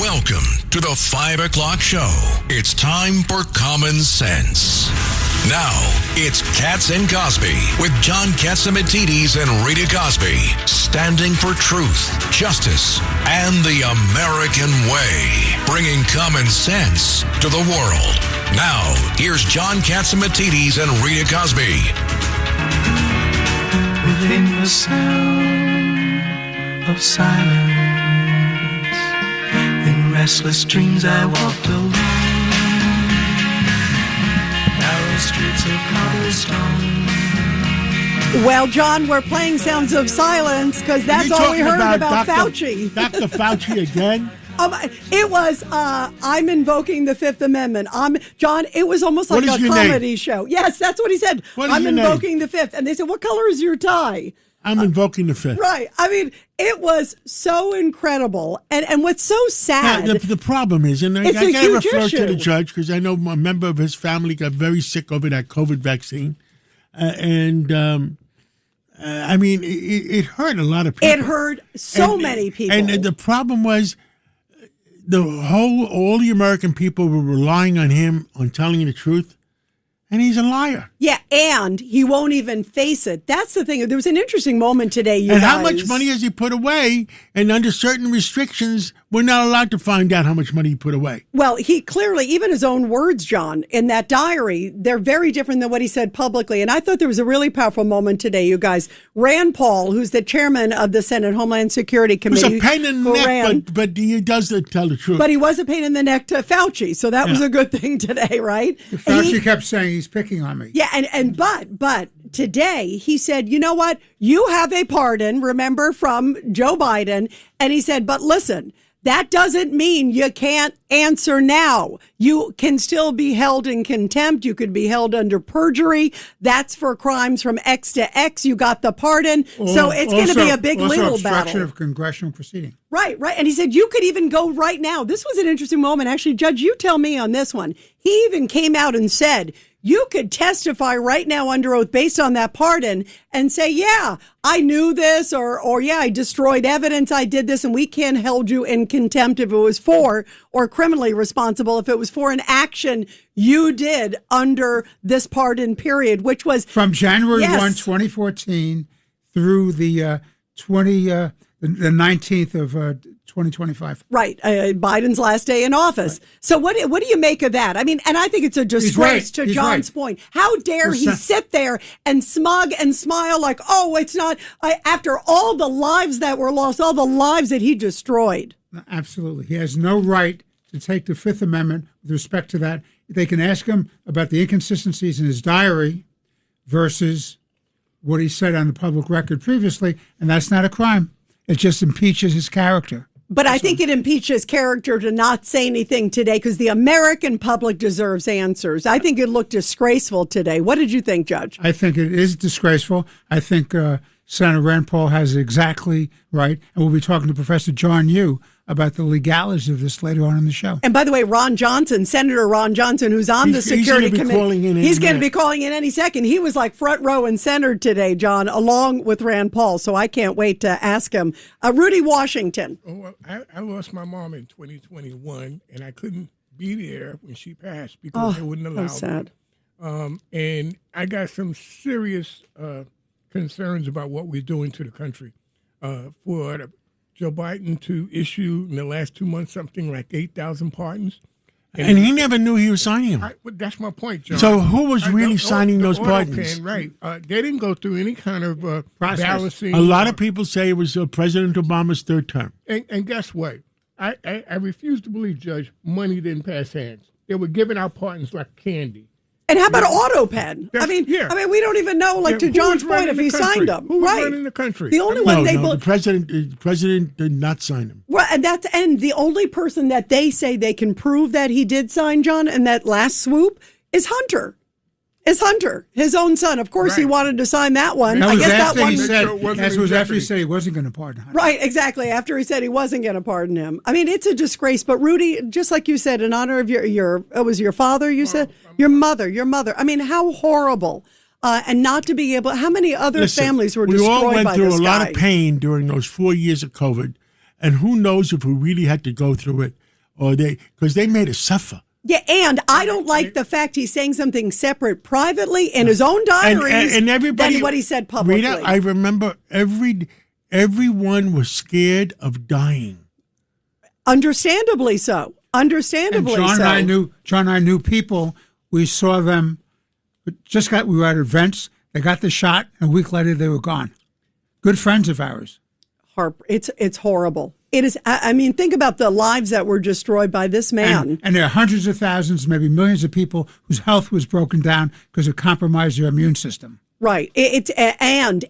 Welcome to the 5 o'clock show. It's time for Common Sense. Now, it's Cats and Cosby with John Catsimatidis and Rita Cosby, standing for truth, justice, and the American way, bringing common sense to the world. Now, here's John Catsimatidis and Rita Cosby. Within the sound of silence, in restless dreams I walked alone, narrow streets of cobblestone. Well, John, we're playing Sounds of Silence because that's all we heard about Fauci. Dr. Fauci again? It was, I'm invoking the Fifth Amendment. John, it was almost like a comedy show. Yes, that's what he said. I'm invoking the Fifth. And they said, what color is your tie? I'm invoking the Fifth. Right. I mean, it was so incredible. And what's so sad. Yeah, the problem is, and I got to refer to the judge because I know a member of his family got very sick over that COVID vaccine. I mean, it hurt a lot of people. It hurt so many people. And the problem was, all the American people were relying on him on telling the truth, and he's a liar. Yeah, and he won't even face it. That's the thing. There was an interesting moment today, you guys. How much money has he put away? And under certain restrictions, we're not allowed to find out how much money he put away. Well, he clearly, even his own words, John, in that diary, they're very different than what he said publicly. And I thought there was a really powerful moment today, you guys. Rand Paul, who's the chairman of the Senate Homeland Security Committee. He was a pain in the neck, but he does tell the truth. But he was a pain in the neck to Fauci, so that was a good thing today, right? Fauci kept saying he's picking on me. Yeah, but today he said, you know what? You have a pardon, remember, from Joe Biden. And he said, but listen, that doesn't mean you can't answer now. You can still be held in contempt. You could be held under perjury. That's for crimes from X to X. You got the pardon. So it's going to be a big legal battle. Obstruction of congressional proceeding. Right. And he said, you could even go right now. This was an interesting moment. Actually, Judge, you tell me on this one. He even came out and said, you could testify right now under oath based on that pardon and say, yeah, I knew this or yeah, I destroyed evidence. I did this, and we can't hold you in contempt if it was for, or criminally responsible if it was for an action you did under this pardon period, which was from January 1, 2014 through the 19th of 2025. Right. Biden's last day in office. Right. So what do you make of that? I mean, and I think it's a disgrace to John's point. How dare he sit there and smug and smile like, oh, it's not, after all the lives that were lost, all the lives that he destroyed. Absolutely. He has no right to take the Fifth Amendment with respect to that. They can ask him about the inconsistencies in his diary versus what he said on the public record previously, and that's not a crime. It just impeaches his character. But I think it impeaches character to not say anything today because the American public deserves answers. I think it looked disgraceful today. What did you think, Judge? I think it is disgraceful. I think Senator Rand Paul has it exactly right. And we'll be talking to Professor John Yoo about the legalities of this later on in the show. And by the way, Senator Ron Johnson, who's on the Security Committee, he's going to be calling in any second. He was like front row and center today, John, along with Rand Paul. So I can't wait to ask him. Rudy Washington. Oh, well, I lost my mom in 2021, and I couldn't be there when she passed because they wouldn't allow sad. me. And I got some serious concerns about what we're doing to the country. For Joe Biden to issue in the last 2 months something like 8,000 pardons. And he never knew he was signing them. That's my point, John. So who was really signing those pardons? Right. They didn't go through any kind of balancing. A lot of people say it was President Obama's third term. And guess what? I refuse to believe, Judge, money didn't pass hands. They were giving out pardons like candy. And how about AutoPen? I mean, we don't even know, to John's point, if he signed them. Who was running the country? The only one the president did not sign them. Well, and the only person that they say they can prove that he did sign, John, in that last swoop is Hunter. His own son. Of course, he wanted to sign that one. That was after he said he wasn't going to pardon Hunter. Right, exactly. After he said he wasn't going to pardon him. I mean, it's a disgrace. But Rudy, just like you said, in honor of it was your father. You said your mother. I mean, how horrible. And not to be able. How many other families were destroyed by this guy? We all went through a lot of pain during those 4 years of COVID. And who knows if we really had to go through it, or because they made us suffer. Yeah, and I don't like the fact he's saying something separate privately in his own diaries and everybody, than what he said publicly. Rita, I remember everyone was scared of dying. Understandably so. Understandably and so. John and I knew people. We saw them. We were at events. They got the shot, and a week later they were gone. Good friends of ours. It's horrible. It is. I mean, think about the lives that were destroyed by this man. And there are hundreds of thousands, maybe millions of people whose health was broken down because it compromised their immune system. Right. And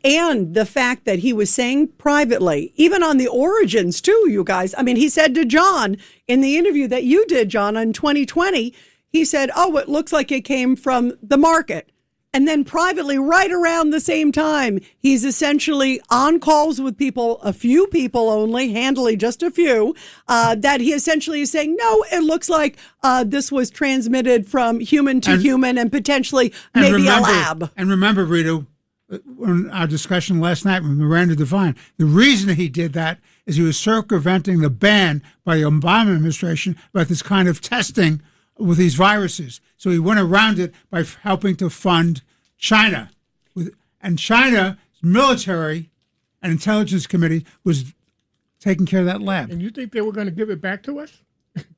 the fact that he was saying privately, even on the origins too, you guys. I mean, he said to John in the interview that you did, John, in 2020, he said, "Oh, it looks like it came from the market." And then privately, right around the same time, he's essentially on calls with people, a few people only, handily just a few, that he essentially is saying, no, it looks like this was transmitted from human to human and potentially maybe a lab. And remember, Rita, in our discussion last night with Miranda Devine, the reason he did that is he was circumventing the ban by the Obama administration about this kind of testing with these viruses. So he went around it by helping to fund China. And China's military and intelligence committee was taking care of that lab. And you think they were going to give it back to us?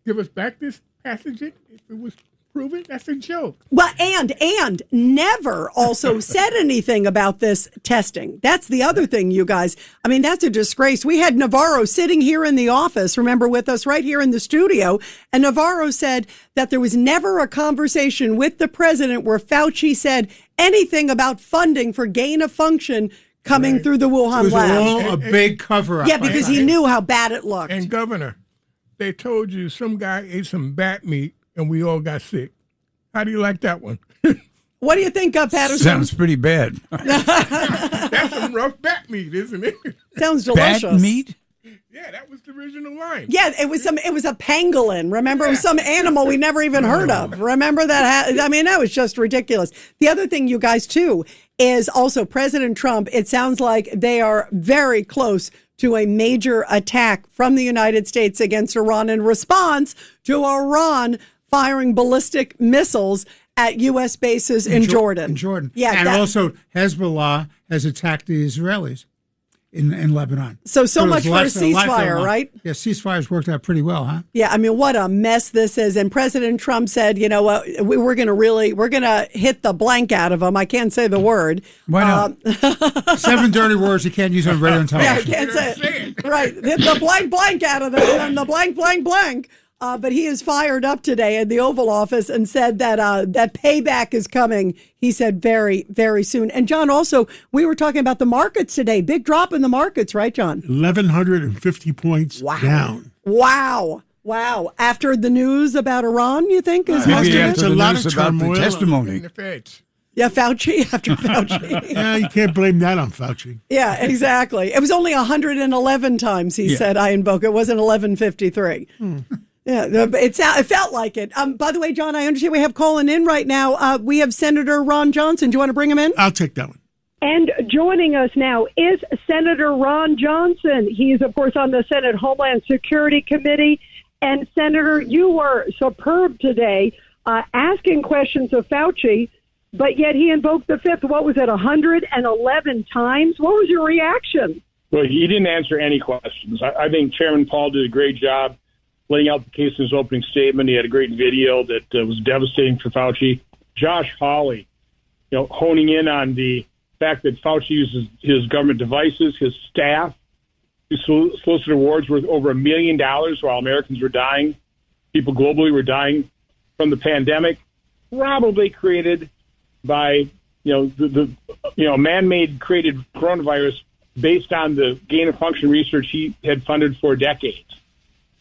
Give us back this pathogen if it was proven? That's a joke. Well, and never also said anything about this testing. That's the other thing, you guys. I mean, that's a disgrace. We had Navarro sitting here in the office, remember, with us right here in the studio. And Navarro said that there was never a conversation with the president where Fauci said anything about funding for gain of function coming through the Wuhan lab. It was all a big cover-up. Yeah, because he knew how bad it looked. And Governor, they told you some guy ate some bat meat and we all got sick. How do you like that one? What do you think, Patterson? Sounds pretty bad. That's some rough bat meat, isn't it? Sounds delicious. Bat meat? Yeah, that was the original line. Yeah, it was a pangolin. Remember, it was some animal we never even heard of. Remember that? I mean, that was just ridiculous. The other thing, you guys, too, is also President Trump. It sounds like they are very close to a major attack from the United States against Iran in response to Iran firing ballistic missiles at U.S. bases in Jordan. In Jordan. Yeah, and also Hezbollah has attacked the Israelis in Lebanon. So much for a ceasefire, right? Yeah, ceasefire's worked out pretty well, huh? Yeah, I mean, what a mess this is. And President Trump said, you know what, we're going to hit the blank out of them. I can't say the word. Why not? 7 dirty words you can't use on radio and television. Yeah, I can't say it. Right. Hit the blank out of them and the blank. But he is fired up today at the Oval Office and said that that payback is coming. He said very, very soon. And John, also, we were talking about the markets today. Big drop in the markets, right, John? 1,150 points down. Wow. After the news about Iran, you think? Is maybe after the lot news of about turmoil the testimony. In the feds. Yeah, Fauci, after Fauci. Yeah, you can't blame that on Fauci. Yeah, exactly. It was only 111 times he said, I invoke. It wasn't 1153. Yeah, it felt like it. By the way, John, I understand we have calling in right now. We have Senator Ron Johnson. Do you want to bring him in? I'll take that one. And joining us now is Senator Ron Johnson. He's, of course, on the Senate Homeland Security Committee. And, Senator, you were superb today asking questions of Fauci, but yet he invoked the fifth, 111 times? What was your reaction? Well, he didn't answer any questions. I think Chairman Paul did a great job laying out the case in his opening statement. He had a great video that was devastating for Fauci. Josh Hawley, honing in on the fact that Fauci uses his government devices, his staff, to solicit awards worth over $1 million while Americans were dying. People globally were dying from the pandemic, probably created by the man-made created coronavirus based on the gain of function research he had funded for decades.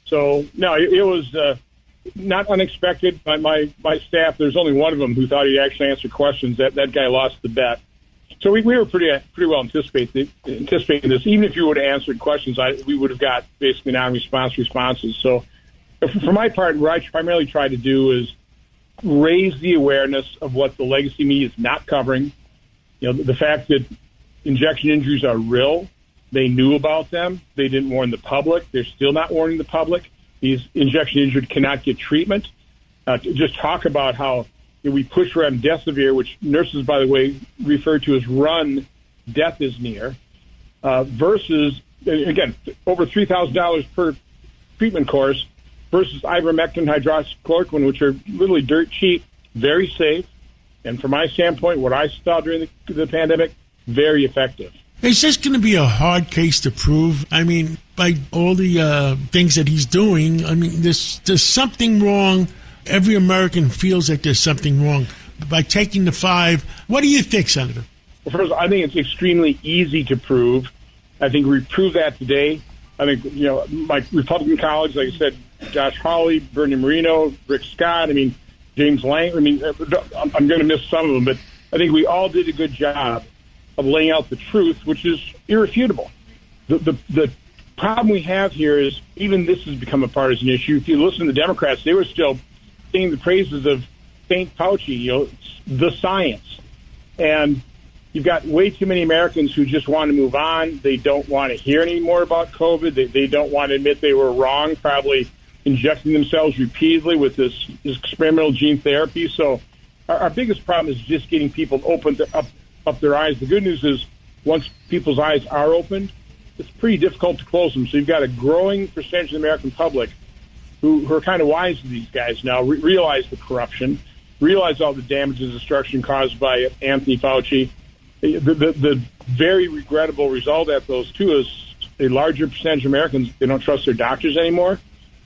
So, no, it was not unexpected. My staff, there's only one of them who thought he'd actually answer questions. That guy lost the bet. So we were pretty well anticipating this. Even if you would have answered questions, we would have got basically non-response responses. So for my part, what I primarily try to do is raise the awareness of what the legacy media is not covering. The fact that injection injuries are real, They knew about them. They didn't warn the public. They're still not warning the public. These injection injured cannot get treatment. Just talk about how we push remdesivir, which nurses, by the way, refer to as run, death is near, versus, again, over $3,000 per treatment course versus ivermectin, hydroxychloroquine, which are literally dirt cheap, very safe. And from my standpoint, what I saw during the pandemic, very effective. Is this going to be a hard case to prove? I mean, by all the things that he's doing, I mean, there's something wrong. Every American feels like there's something wrong. By taking the 5, what do you think, Senator? Well, first, I think it's extremely easy to prove. I think we proved that today. I think, my Republican colleagues, like I said, Josh Hawley, Bernie Moreno, Rick Scott, James Lang. I'm going to miss some of them, but I think we all did a good job of laying out the truth, which is irrefutable. The problem we have here is even this has become a partisan issue. If you listen to the Democrats, they were still singing the praises of St. Fauci, the science. And you've got way too many Americans who just want to move on. They don't want to hear any more about COVID. They don't want to admit they were wrong, probably injecting themselves repeatedly with this experimental gene therapy. So our biggest problem is just getting people open up their eyes. The good news is once people's eyes are opened, it's pretty difficult to close them. So you've got a growing percentage of the American public who are kind of wise to these guys now, realize the corruption, realize all the damage and destruction caused by Anthony Fauci. The very regrettable result of those two is a larger percentage of Americans, they don't trust their doctors anymore.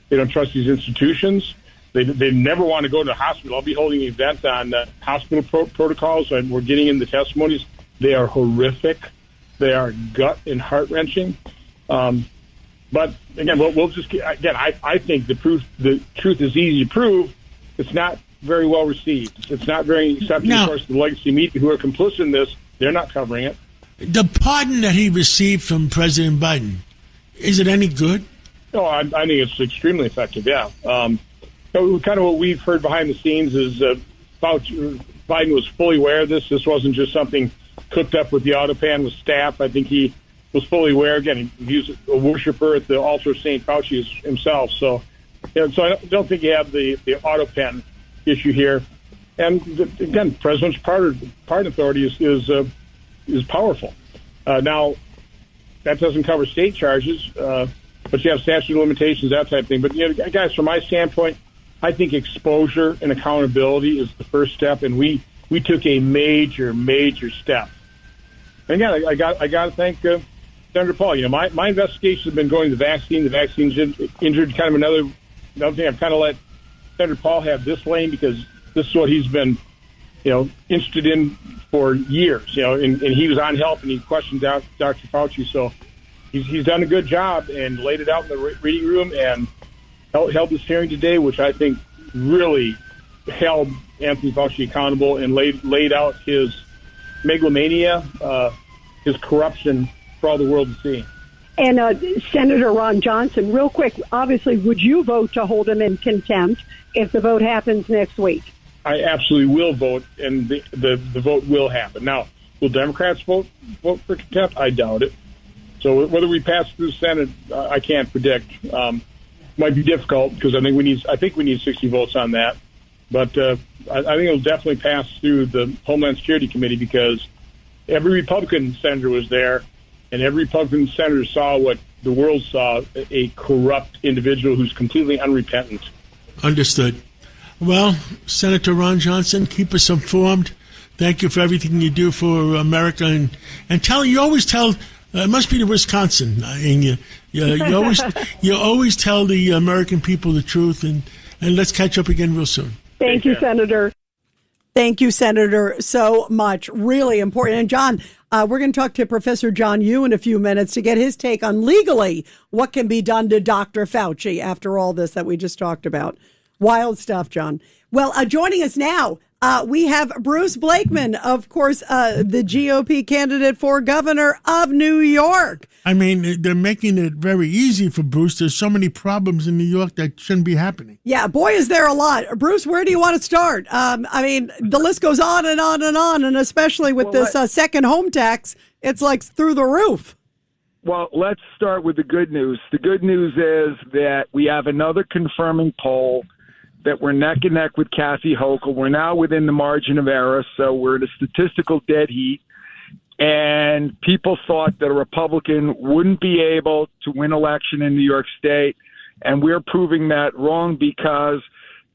They don't trust these institutions. They never want to go to the hospital. I'll be holding an event on hospital protocols, and we're getting in the testimonies. They are horrific. They are gut and heart-wrenching. But, again, I think the truth is easy to prove. It's not very well received. It's not very accepted. Of course, the legacy media who are complicit in this, they're not covering it. The pardon that he received from President Biden, is it any good? No, I think it's extremely effective, yeah. Kind of what we've heard behind the scenes is Biden was fully aware of this. This wasn't just something cooked up with the autopan with staff. I think he was fully aware. Again, he was a worshiper at the altar of St. Fauci himself. So I don't think you have the autopan issue here. And again, President's pardon authority is powerful. Now, that doesn't cover state charges, but you have statute of limitations, that type of thing. But guys, from my standpoint, I think exposure and accountability is the first step, and we took a major step. And again, I got to thank Senator Paul. My investigations have been going to the vaccine. The vaccine's injured. Kind of another thing. I've kind of let Senator Paul have this lane because this is what he's been, interested in for years. And he was on help and he questioned Dr. Fauci. So he's done a good job and laid it out in the reading room and held this hearing today, which I think really held Anthony Fauci accountable and laid out his megalomania, his corruption for all the world to see. And Senator Ron Johnson, real quick, obviously, would you vote to hold him in contempt if the vote happens next week? I absolutely will vote, and the vote will happen. Now, will Democrats vote for contempt? I doubt it. So whether we pass through the Senate, I can't predict. Might be difficult because I think we need 60 votes on that. But I think it'll definitely pass through the Homeland Security Committee because every Republican senator was there, and every Republican senator saw what the world saw, a corrupt individual who's completely unrepentant. Understood. Well, Senator Ron Johnson, keep us informed. Thank you for everything you do for America. And you always tell, it must be the Wisconsin in you. You always tell the American people the truth. And let's catch up again real soon. Thank you, Senator. Thank you, Senator, so much. Really important. And, John, we're going to talk to Professor John Yoo in a few minutes to get his take on legally what can be done to Dr. Fauci after all this that we just talked about. Wild stuff, John. Well, joining us now, we have Bruce Blakeman, of course, the GOP candidate for governor of New York. I mean, they're making it very easy for Bruce. There's so many problems in New York that shouldn't be happening. Yeah, boy, is there a lot. Bruce, where do you want to start? I mean, the list goes on and on and on, and especially with this second home tax, it's like through the roof. Well, let's start with the good news. The good news is that we have another confirming poll that we're neck and neck with Kathy Hochul. We're now within the margin of error, so we're in a statistical dead heat. And people thought that a Republican wouldn't be able to win election in New York State, and we're proving that wrong because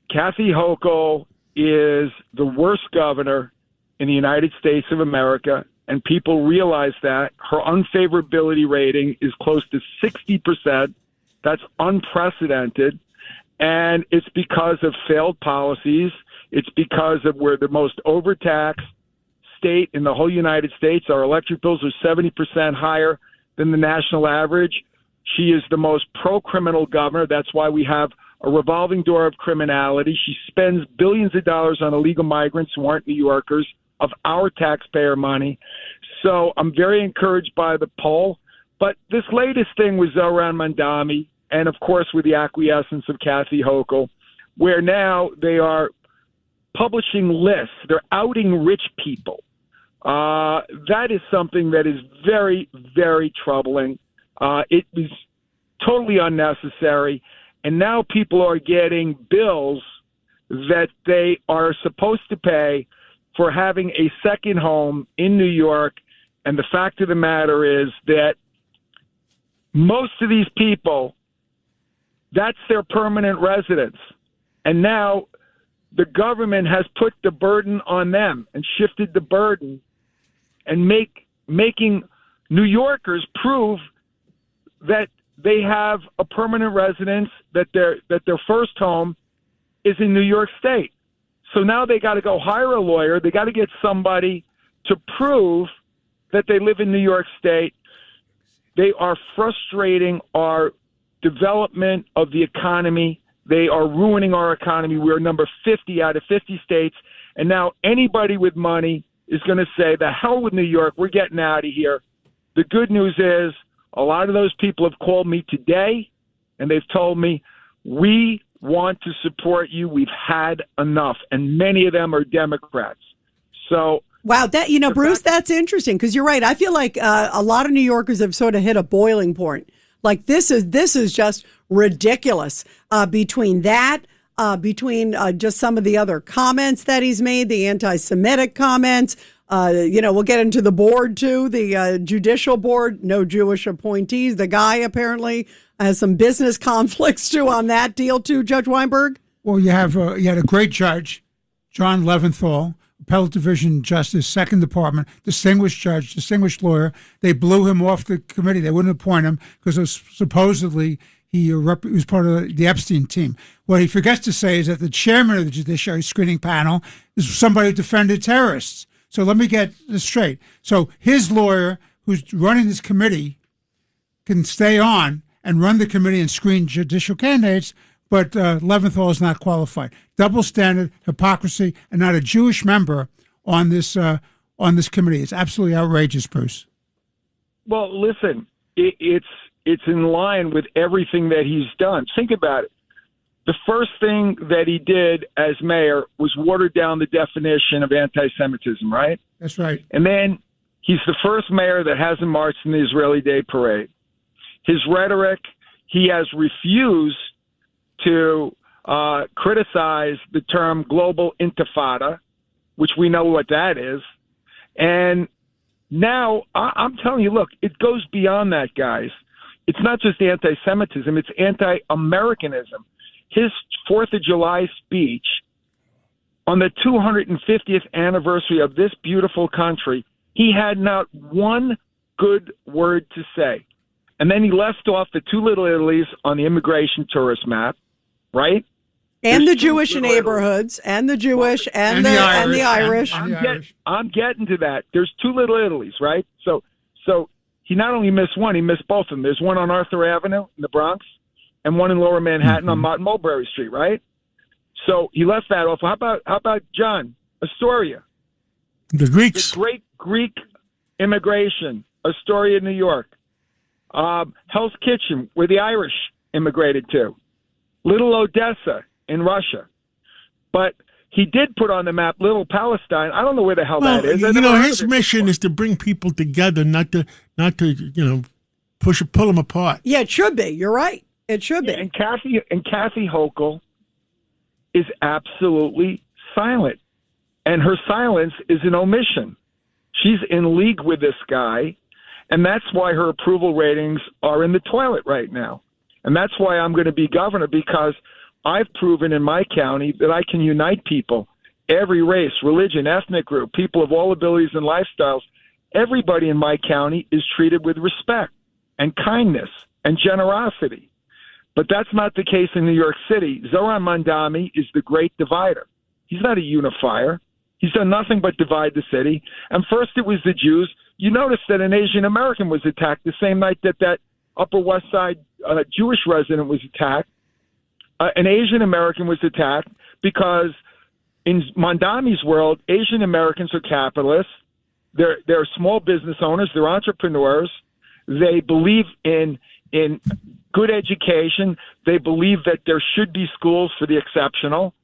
Kathy Hochul is the worst governor in the United States of America, and people realize that. Her unfavorability rating is close to 60%. That's unprecedented. And it's because of failed policies. It's because of we're the most overtaxed state in the whole United States. Our electric bills are 70% higher than the national average. She is the most pro-criminal governor. That's why we have a revolving door of criminality. She spends billions of dollars on illegal migrants who aren't New Yorkers of our taxpayer money. So I'm very encouraged by the poll. But this latest thing was around Mandami, and of course with the acquiescence of Kathy Hochul, where now they are publishing lists. They're outing rich people. That is something that is very, very troubling. It is totally unnecessary. And now people are getting bills that they are supposed to pay for having a second home in New York. And the fact of the matter is that most of these people, that's their permanent residence. And now the government has put the burden on them and shifted the burden and making New Yorkers prove that they have a permanent residence, that their first home is in New York State. So now they got to go hire a lawyer. They got to get somebody to prove that they live in New York State. They are frustrating our development of the economy. They are ruining our economy. We're number 50 out of 50 states. And now anybody with money is going to say, the hell with New York. We're getting out of here. The good news is a lot of those people have called me today, and they've told me, we want to support you. We've had enough. And many of them are Democrats. So, wow, that Bruce, that's interesting because you're right. I feel like a lot of New Yorkers have sort of hit a boiling point. Like this is just ridiculous. Between that, just some of the other comments that he's made, the anti-Semitic comments. We'll get into the board too, the judicial board. No Jewish appointees. The guy apparently has some business conflicts too on that deal too. Judge Weinberg. Well, you had a great judge, John Leventhal, Appellate Division Justice, Second Department, distinguished judge, distinguished lawyer. They blew him off the committee. They wouldn't appoint him because supposedly he was part of the Epstein team. What he forgets to say is that the chairman of the Judiciary Screening Panel is somebody who defended terrorists. So let me get this straight. So his lawyer, who's running this committee, can stay on and run the committee and screen judicial candidates, but Leventhal is not qualified. Double standard, hypocrisy, and not a Jewish member on this committee. It's absolutely outrageous, Bruce. Well, listen, it's in line with everything that he's done. Think about it. The first thing that he did as mayor was water down the definition of anti-Semitism, right? That's right. And then he's the first mayor that hasn't marched in the Israeli Day Parade. His rhetoric, he has refused to criticize the term global intifada, which we know what that is. And now I'm telling you, look, it goes beyond that, guys. It's not just anti-Semitism, it's anti-Americanism. His 4th of July speech on the 250th anniversary of this beautiful country, he had not one good word to say. And then he left off the two little Italies on the immigration tourist map, right? And the Jewish neighborhoods, and the Jewish, and the Irish. I'm getting to that. There's two little Italies, right? So he not only missed one, he missed both of them. There's one on Arthur Avenue in the Bronx, and one in Lower Manhattan on Martin Mulberry Street, right? So he left that off. How about John Astoria? The Greeks. The great Greek immigration, Astoria, New York. Hell's Kitchen, where the Irish immigrated to. Little Odessa in Russia. But he did put on the map Little Palestine. I don't know where the hell that is. His mission is to bring people together, not to pull them apart. Yeah, it should be. You're right. It should be. And Kathy Hochul is absolutely silent, and her silence is an omission. She's in league with this guy, and that's why her approval ratings are in the toilet right now. And that's why I'm going to be governor, because I've proven in my county that I can unite people, every race, religion, ethnic group, people of all abilities and lifestyles. Everybody in my county is treated with respect and kindness and generosity. But that's not the case in New York City. Zohran Mamdani is the great divider. He's not a unifier. He's done nothing but divide the city. And first it was the Jews. You notice that an Asian American was attacked the same night that that Upper West Side Jewish resident was attacked. An Asian American was attacked because in Mamdani's world, Asian Americans are capitalists. They're small business owners. They're entrepreneurs. They believe in good education. They believe that there should be schools for the exceptional.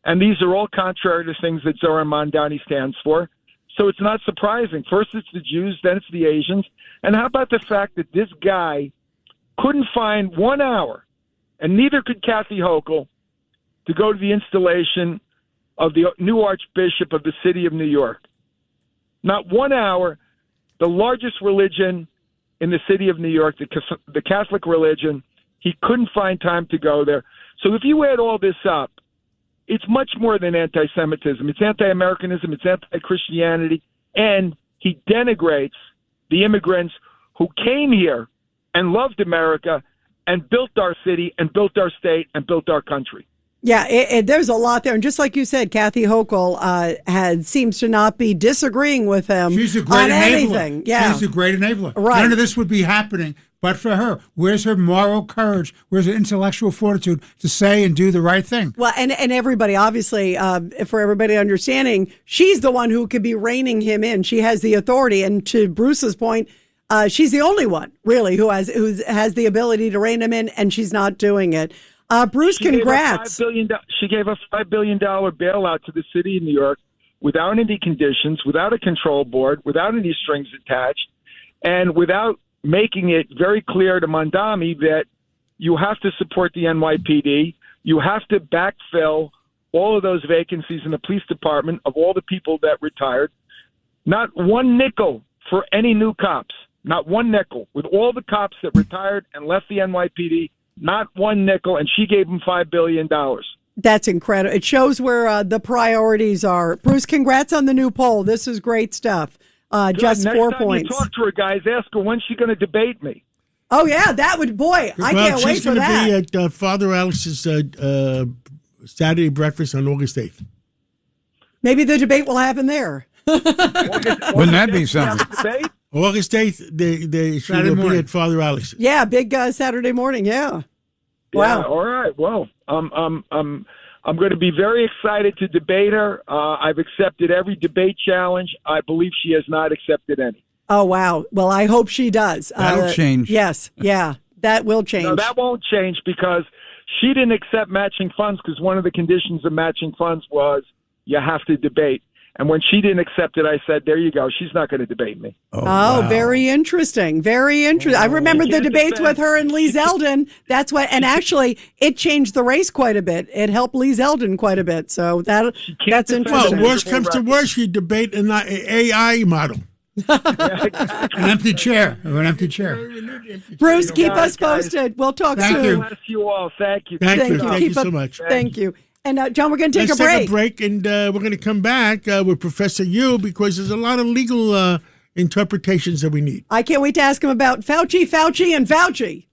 And these are all contrary to things that Zohran Mamdani stands for. So it's not surprising. First it's the Jews, then it's the Asians. And how about the fact that this guy couldn't find 1 hour, and neither could Kathy Hochul, to go to the installation of the new Archbishop of the city of New York. Not 1 hour. The largest religion in the city of New York, the Catholic religion, he couldn't find time to go there. So if you add all this up, it's much more than anti-Semitism. It's anti-Americanism. It's anti-Christianity. And he denigrates the immigrants who came here and loved America and built our city and built our state and built our country. Yeah, there's a lot there. And just like you said, Kathy Hochul seems to not be disagreeing with him She's a great on enabler. anything. Yeah. She's a great enabler. Right. None of this would be happening but for her. Where's her moral courage? Where's her intellectual fortitude to say and do the right thing? Well, and everybody, obviously, for everybody understanding, she's the one who could be reining him in. She has the authority. And to Bruce's point, she's the only one, really, who has the ability to rein him in, and she's not doing it. Bruce, congrats. She gave a $5 billion bailout to the city of New York without any conditions, without a control board, without any strings attached, and without making it very clear to Mamdani that you have to support the NYPD, you have to backfill all of those vacancies in the police department of all the people that retired. Not one nickel for any new cops, not one nickel. With all the cops that retired and left the NYPD, not one nickel, and she gave them $5 billion. That's incredible. It shows where the priorities are. Bruce, congrats on the new poll. This is great stuff. Just Next 4 time points. You talk to her, guys. Ask her when's she going to debate me. Oh, yeah, that would, boy, I can't wait for that. She's going to be at Father Alex's Saturday breakfast on August 8th. Maybe the debate will happen there. Wouldn't that be something? August 8th, she'll be at Father Alex's. Yeah, big Saturday morning, yeah. Wow. Yeah, all right. Well, I'm going to be very excited to debate her. I've accepted every debate challenge. I believe she has not accepted any. Oh, wow. Well, I hope she does. That'll change. Yes. Yeah, that will change. No, that won't change because she didn't accept matching funds because one of the conditions of matching funds was you have to debate. And when she didn't accept it, I said, there you go. She's not going to debate me. Oh, wow. Very interesting. Very interesting. I remember the debates with her and Lee Zeldin. That's what, and actually, it changed the race quite a bit. It helped Lee Zeldin quite a bit. So that's interesting. Well, worst comes to worst, you debate an AI model. An empty chair. An empty chair. Bruce, keep us posted. We'll talk soon. God bless you all. Thank you. Thank you so much. Thank you. And John, we're going to take a break. Let's take a break, and we're going to come back with Professor Yu because there's a lot of legal interpretations that we need. I can't wait to ask him about Fauci, and Fauci.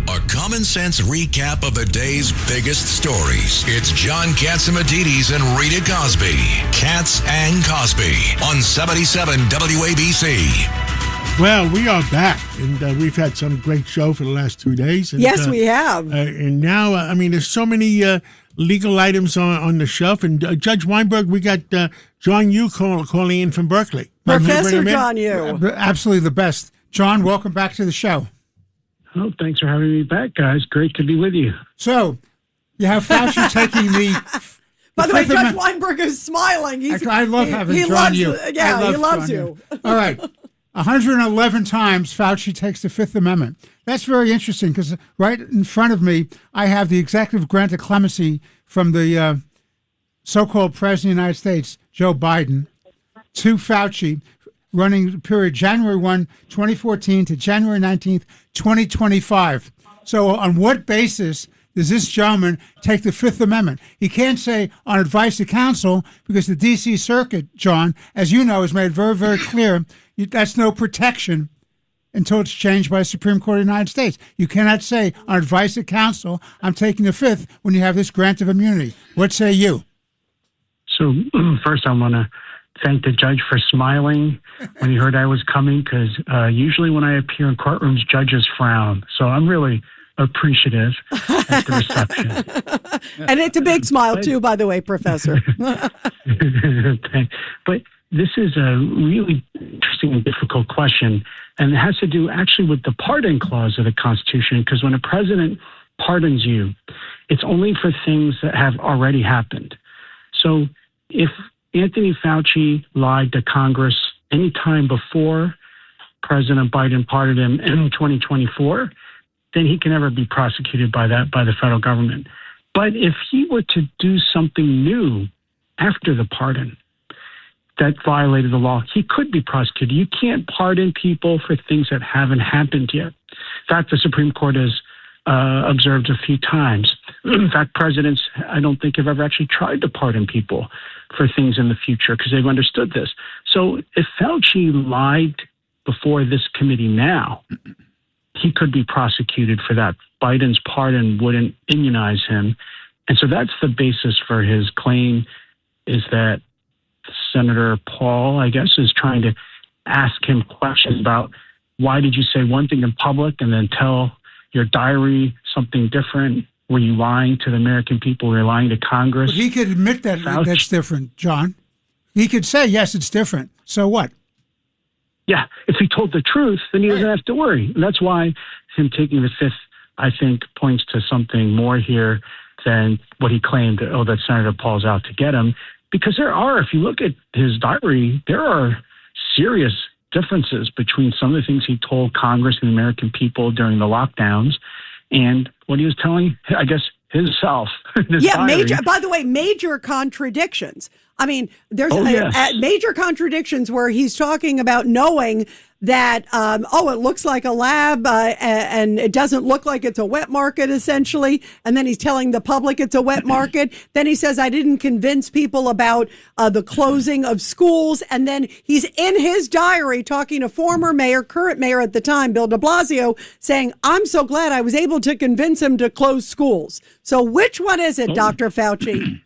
A common sense recap of the day's biggest stories. It's John Catsimatidis and Rita Cosby. Cats and Cosby on 77 WABC. Well, we are back, and we've had some great show for the last 2 days. And, Yes, we have. And now, there's so many legal items on the shelf. And Judge Weinberg, we got John Yu calling in from Berkeley. Professor John Yu. Absolutely the best. John, welcome back to the show. Oh, thanks for having me back, guys. Great to be with you. So, you have Fauci taking the... By the way, Judge Weinberg is smiling. I love having John Yu. Yeah, he loves you. All right. 111 times Fauci takes the Fifth Amendment. That's very interesting because right in front of me, I have the executive grant of clemency from the so-called President of the United States, Joe Biden, to Fauci, running the period January 1, 2014 to January 19th, 2025. So on what basis does this gentleman take the Fifth Amendment? He can't say on advice of counsel because the D.C. Circuit, John, as you know, has made very, very clear that's no protection until it's changed by the Supreme Court of the United States. You cannot say on advice of counsel, I'm taking the Fifth when you have this grant of immunity. What say you? So first I want to thank the judge for smiling when he heard I was coming because usually when I appear in courtrooms, judges frown. So I'm really appreciative at the reception. And it's a big smile too, by the way, Professor. But this is a really interesting and difficult question, and it has to do actually with the pardon clause of the Constitution, because when a president pardons you, it's only for things that have already happened. So if Anthony Fauci lied to Congress any time before President Biden pardoned him in 2024, then he can never be prosecuted by the federal government. But if he were to do something new after the pardon that violated the law, he could be prosecuted. You can't pardon people for things that haven't happened yet. In fact, the Supreme Court has observed a few times. In fact, presidents, I don't think, have ever actually tried to pardon people for things in the future because they've understood this. So if Fauci lied before this committee now, he could be prosecuted for that. Biden's pardon wouldn't immunize him. And so that's the basis for his claim, is that Senator Paul, I guess, is trying to ask him questions about why did you say one thing in public and then tell your diary something different? Were you lying to the American people? Were you lying to Congress? But he could admit that that's different, John. He could say, yes, it's different. So what? Yeah, if he told the truth, then he doesn't have to worry. And that's why him taking the Fifth, I think, points to something more here than what he claimed, that Senator Paul's out to get him. Because there are, if you look at his diary, there are serious differences between some of the things he told Congress and the American people during the lockdowns and what he was telling, I guess, himself. By the way, major contradictions. I mean, there's major contradictions where he's talking about knowing that, it looks like a lab and it doesn't look like it's a wet market, essentially. And then he's telling the public it's a wet market. Then he says, I didn't convince people about the closing of schools. And then he's in his diary talking to former mayor, current mayor at the time, Bill de Blasio, saying, I'm so glad I was able to convince him to close schools. So which one is it, Dr. Fauci?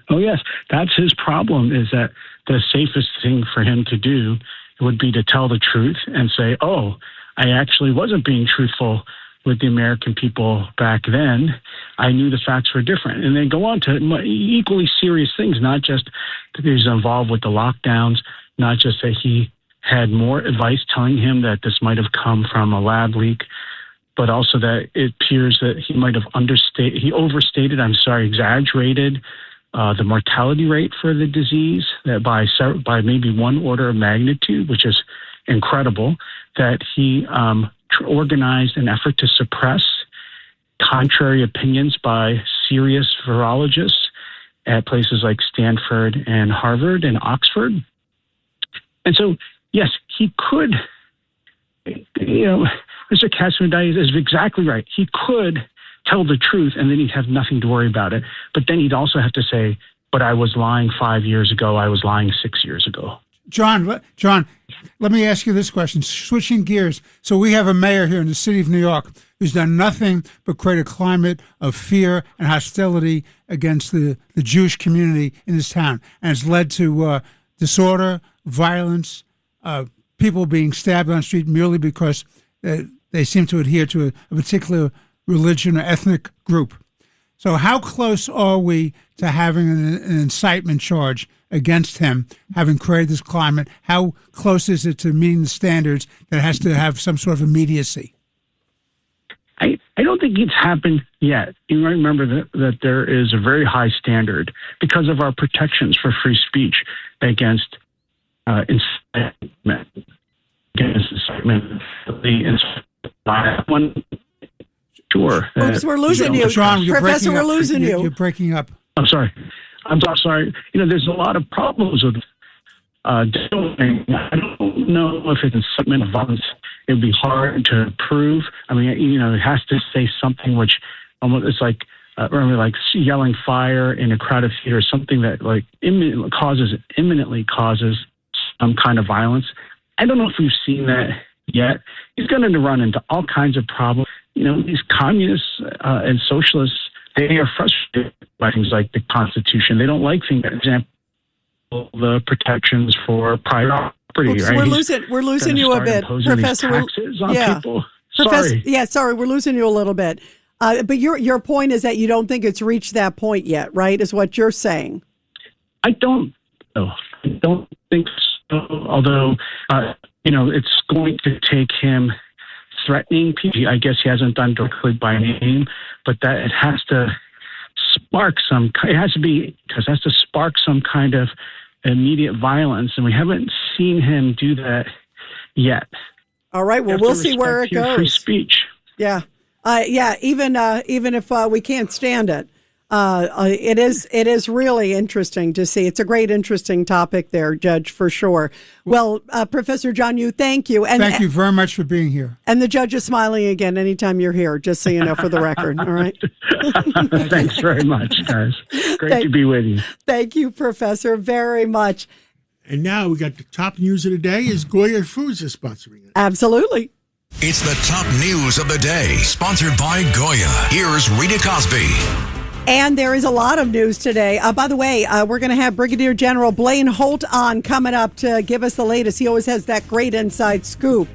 Oh, yes. That's his problem, is that the safest thing for him to do would be to tell the truth and say, I actually wasn't being truthful with the American people back then. I knew the facts were different. And then go on to equally serious things, not just that he's involved with the lockdowns, not just that he had more advice telling him that this might have come from a lab leak, but also that it appears that he might have exaggerated the mortality rate for the disease, that by maybe one order of magnitude, which is incredible, that he organized an effort to suppress contrary opinions by serious virologists at places like Stanford and Harvard and Oxford. And so, yes, he could, Mr. Catsimatidis is exactly right. He could tell the truth, and then he'd have nothing to worry about it. But then he'd also have to say, but I was lying 5 years ago. I was lying 6 years ago. John, Let me ask you this question, switching gears. So we have a mayor here in the city of New York who's done nothing but create a climate of fear and hostility against the Jewish community in this town, and it's led to disorder, violence, people being stabbed on the street merely because they seem to adhere to a particular religion or ethnic group. So how close are we to having an incitement charge against him, having created this climate? How close is it to meeting the standards that has to have some sort of immediacy? I don't think it's happened yet. You might remember that there is a very high standard because of our protections for free speech against incitement. Against incitement. Sure. Oops, we're losing you. John, Professor, we're losing you. You're breaking up. I'm sorry. I'm sorry. There's a lot of problems with doing. I don't know if it's incitement of violence. It would be hard to prove. I mean, it has to say something which almost it's like yelling fire in a crowded theater, something that like imminently causes some kind of violence. I don't know if we've seen that yet. He's going to run into all kinds of problems. These communists and socialists, they are frustrated by things like the Constitution. They don't like things, for example, the protections for private property. Oops, right? We're losing you a bit, Professor. People. Sorry. Sorry, we're losing you a little bit. But your point is that you don't think it's reached that point yet, right? Is what you're saying? I don't know. I don't think so. Although, it's going to take him threatening people. I guess he hasn't done directly by name, but that it has to spark some. It has to spark some kind of immediate violence, and we haven't seen him do that yet. All right. Well, we'll see where it goes. Free speech. Yeah. Even if we can't stand it, it is really interesting to see. It's a great, interesting topic there, Judge, for sure. Well, Professor John Yoo, thank you. And thank you very much for being here. And the judge is smiling again anytime you're here, just so you know, for the record. All right. Thanks very much, guys. Great to be with you. Thank you, Professor, very much. And now we got the top news of the day is Goya Foods is sponsoring it. Absolutely. It's the top news of the day, sponsored by Goya. Here's Rita Cosby. And there is a lot of news today. By the way, we're going to have Brigadier General Blaine Holt on coming up to give us the latest. He always has that great inside scoop.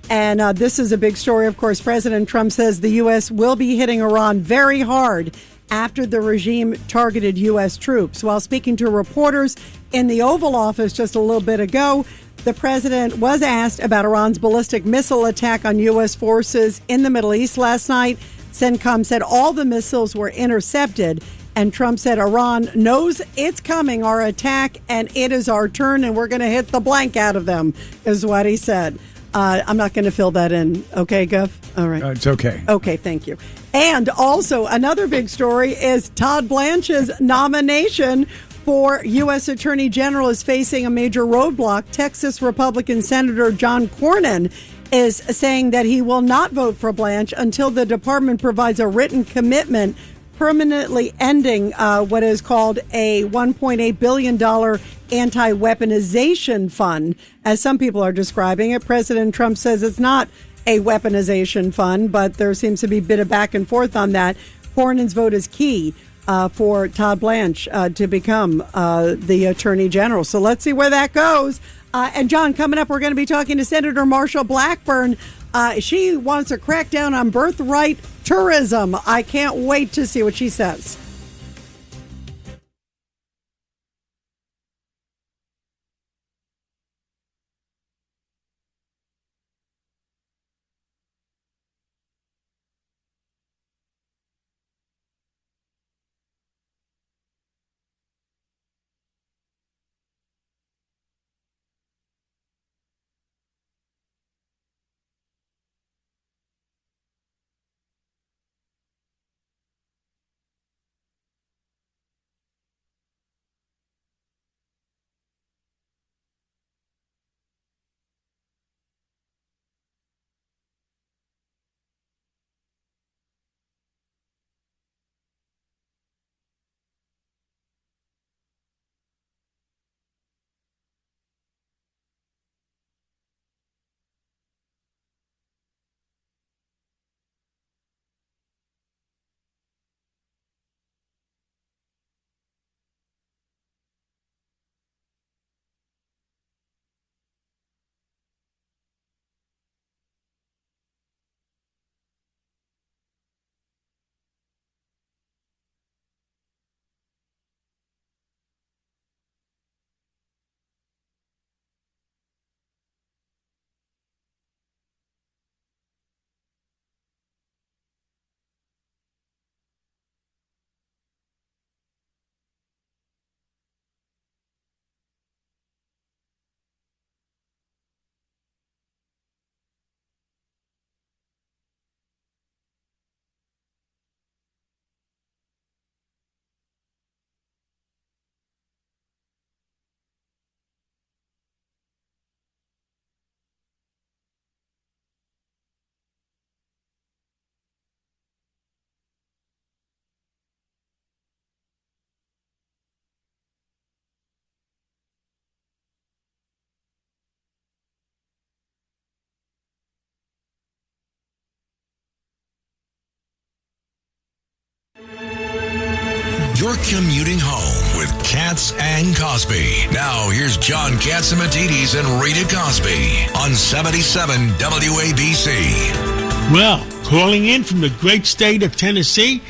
And this is a big story. Of course, President Trump says the U.S. will be hitting Iran very hard after the regime targeted U.S. troops. While speaking to reporters in the Oval Office just a little bit ago, the president was asked about Iran's ballistic missile attack on U.S. forces in the Middle East last night. CENTCOM said all the missiles were intercepted, and Trump said Iran knows it's coming, our attack, and it is our turn, and we're going to hit the blank out of them, is what he said. I'm not going to fill that in. Okay, Gov? All right. It's okay. Okay, thank you. And also, another big story is Todd Blanche's nomination for U.S. Attorney General is facing a major roadblock. Texas Republican Senator John Cornyn is saying that he will not vote for Blanche until the department provides a written commitment permanently ending what is called a $1.8 billion anti-weaponization fund, as some people are describing it. President Trump says it's not a weaponization fund, but there seems to be a bit of back and forth on that. Cornyn's vote is key for Todd Blanche to become the Attorney General. So let's see where that goes. And John, coming up, we're going to be talking to Senator Marsha Blackburn. She wants a crackdown on birthright tourism. I can't wait to see what she says. you're commuting home with Cats and Cosby. Now, here's John Catsimatidis and Rita Cosby on 77 WABC. Well, calling in from the great state of Tennessee,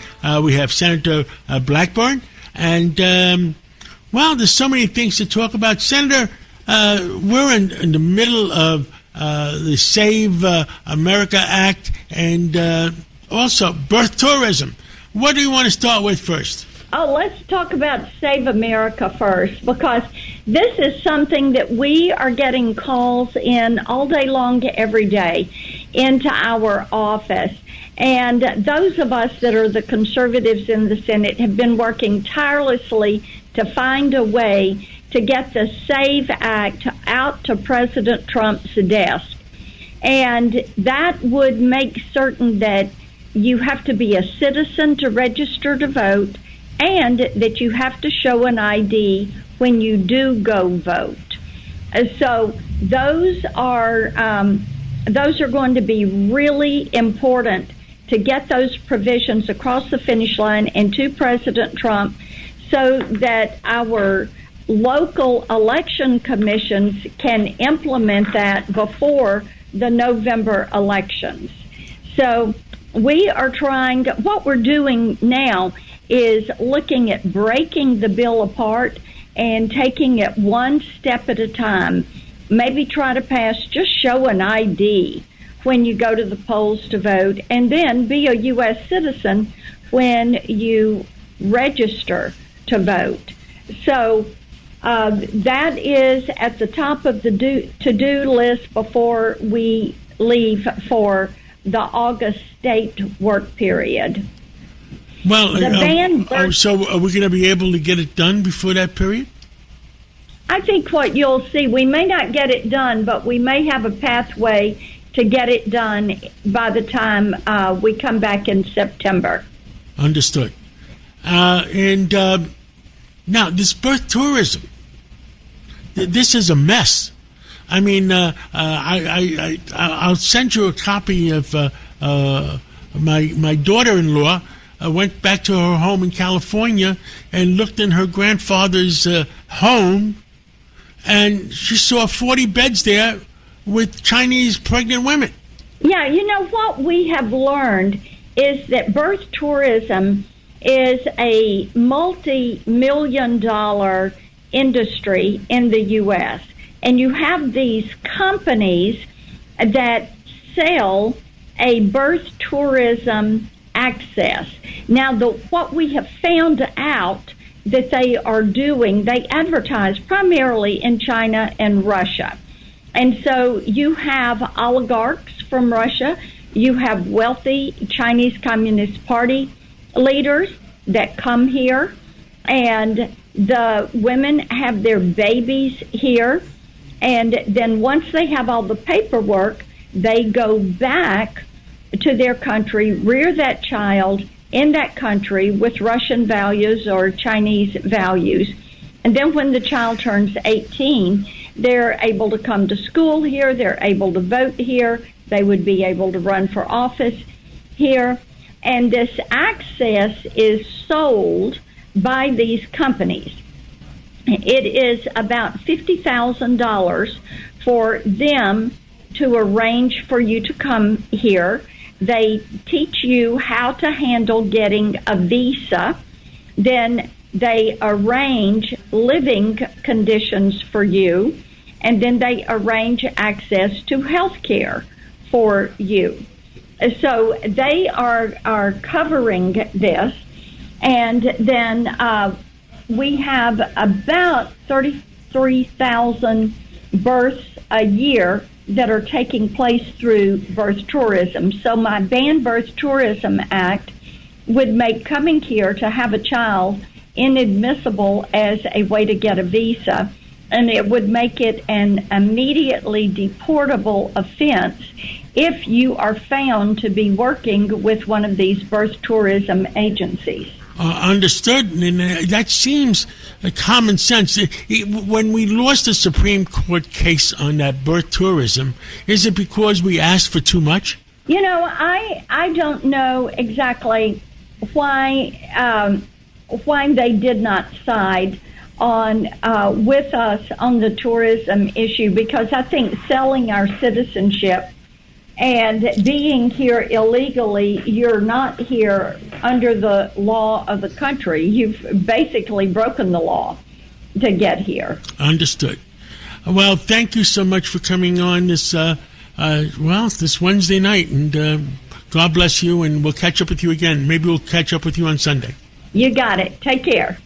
we have Senator Blackburn. And, well, there's so many things to talk about. Senator, we're in the middle of the Save America Act and also birth tourism. What do you want to start with first? Oh, let's talk about Save America first, because this is something that we are getting calls in all day long, every day, into our office. And those of us that are the conservatives in the Senate have been working tirelessly to find a way to get the SAVE Act out to President Trump's desk. And that would make certain that you have to be a citizen to register to vote, and that you have to show an ID when you do go vote. So those are going to be really important to get those provisions across the finish line and to President Trump, so that our local election commissions can implement that before the November elections. So we are trying to, what we're doing now is looking at breaking the bill apart and taking it one step at a time. Maybe try to pass, just show an ID when you go to the polls to vote, and then be a U.S. citizen when you register to vote. So that is at the top of the to-do list before we leave for the August state work period. Well, so are we going to be able to get it done before that period? I think what you'll see, we may not get it done, but we may have a pathway to get it done by the time we come back in September. Understood. And now, this birth tourism, this is a mess. I mean, I'll send you a copy of my daughter-in-law. Went back to her home in California and looked in her grandfather's home, and she saw 40 beds there with Chinese pregnant women. Yeah, you know, what we have learned is that birth tourism is a multi-million-dollar industry in the U.S., and you have these companies that sell a birth tourism access. Now, what we have found out that they are doing, they advertise primarily in China and Russia. And so you have oligarchs from Russia, you have wealthy Chinese Communist Party leaders that come here, and the women have their babies here, and then once they have all the paperwork, they go back to their country, rear that child in that country with Russian values or Chinese values. And then when the child turns 18, they're able to come to school here, they're able to vote here, they would be able to run for office here. And this access is sold by these companies. It is about $50,000 for them to arrange for you to come here. They teach you how to handle getting a visa. Then they arrange living conditions for you. And then they arrange access to health care for you. So they are covering this. And then we have about 33,000 births a year that are taking place through birth tourism. So my Ban Birth Tourism Act would make coming here to have a child inadmissible as a way to get a visa, and it would make it an immediately deportable offense if you are found to be working with one of these birth tourism agencies. Understood, and that seems common sense. When we lost the Supreme Court case on that birth tourism, is it because we asked for too much? You know, I don't know exactly why why they did not side on with us on the tourism issue, because I think selling our citizenship and being here illegally, you're not here under the law of the country. You've basically broken the law to get here. Understood. Well, thank you so much for coming on this this Wednesday night, and God bless you, and we'll catch up with you again. Maybe we'll catch up with you on Sunday. You got it. Take care.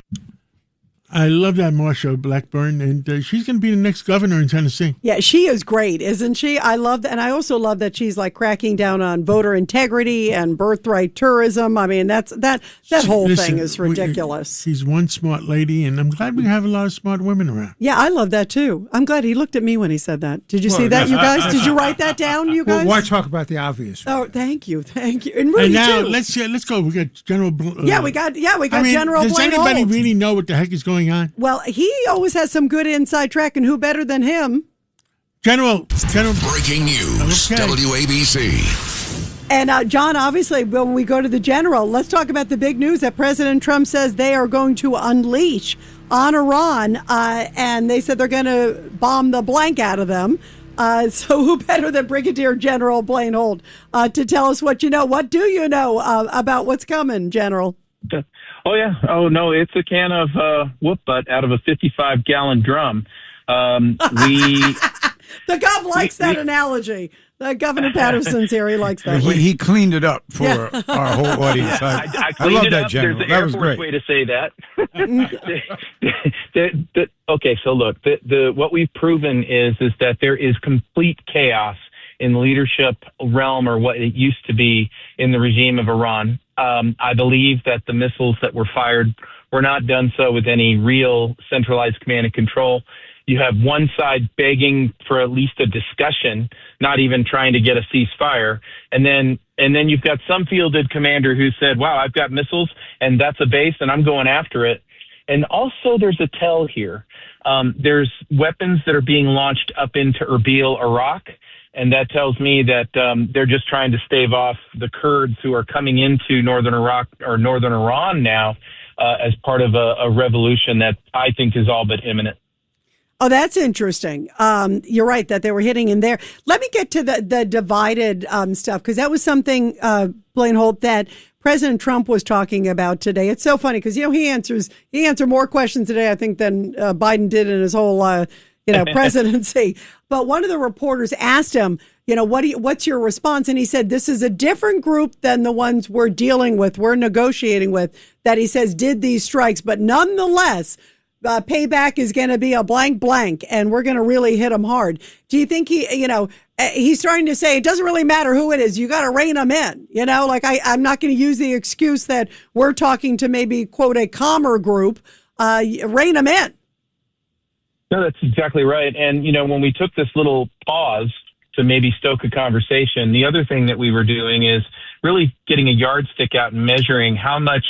I love that Marsha Blackburn, and she's going to be the next governor in Tennessee. Yeah, she is great, isn't she? I love that. And I also love that she's like cracking down on voter integrity and birthright tourism. I mean, that whole thing is ridiculous. She's one smart lady, and I'm glad we have a lot of smart women around. Yeah, I love that too. I'm glad he looked at me when he said that. Did you see that, you guys? Did you write that down, you guys? Well, why talk about the obvious? Oh, thank you. And Rudy, and now too. let's go. We got General. We got General. Does Blaine anybody Holt. really know what the heck is going on? Well, he always has some good inside track, and who better than him? General. Breaking news, Okay. WABC. And John, obviously, when we go to the general, let's talk about the big news that President Trump says they are going to unleash on Iran, and they said they're going to bomb the blank out of them. So who better than Brigadier General Blaine Holt to tell us what you know? What do you know about what's coming, General? Oh, yeah. Oh, no, it's a can of whoop butt out of a 55-gallon drum. The Gov likes that analogy. Governor Patterson's here. He likes that. He cleaned it up for our whole audience. I love it that, up. General. There's an That Air was Force great. way to say that. Okay, so look, what we've proven is that there is complete chaos in the leadership realm, or what it used to be in the regime of Iran. I believe that the missiles that were fired were not done so with any real centralized command and control. You have one side begging for at least a discussion, not even trying to get a ceasefire. And then you've got some fielded commander who said, wow, I've got missiles and that's a base and I'm going after it. And also there's a tell here. There's weapons that are being launched up into Erbil, Iraq. And that tells me that they're just trying to stave off the Kurds who are coming into northern Iraq or northern Iran now as part of a revolution that I think is all but imminent. Oh, that's interesting. You're right that they were hitting in there. Let me get to the divided stuff, because that was something, Blaine Holt, that President Trump was talking about today. It's so funny because, he answered more questions today, I think, than Biden did in his whole presidency. But one of the reporters asked him, what's your response? And he said, this is a different group than the ones we're dealing with, we're negotiating with, that he says did these strikes. But nonetheless, payback is going to be a blank, and we're going to really hit them hard. Do you think he's trying to say it doesn't really matter who it is, you got to rein them in? I'm not going to use the excuse that we're talking to maybe, quote, a calmer group, rein them in. No, that's exactly right. And, when we took this little pause to maybe stoke a conversation, the other thing that we were doing is really getting a yardstick out and measuring how much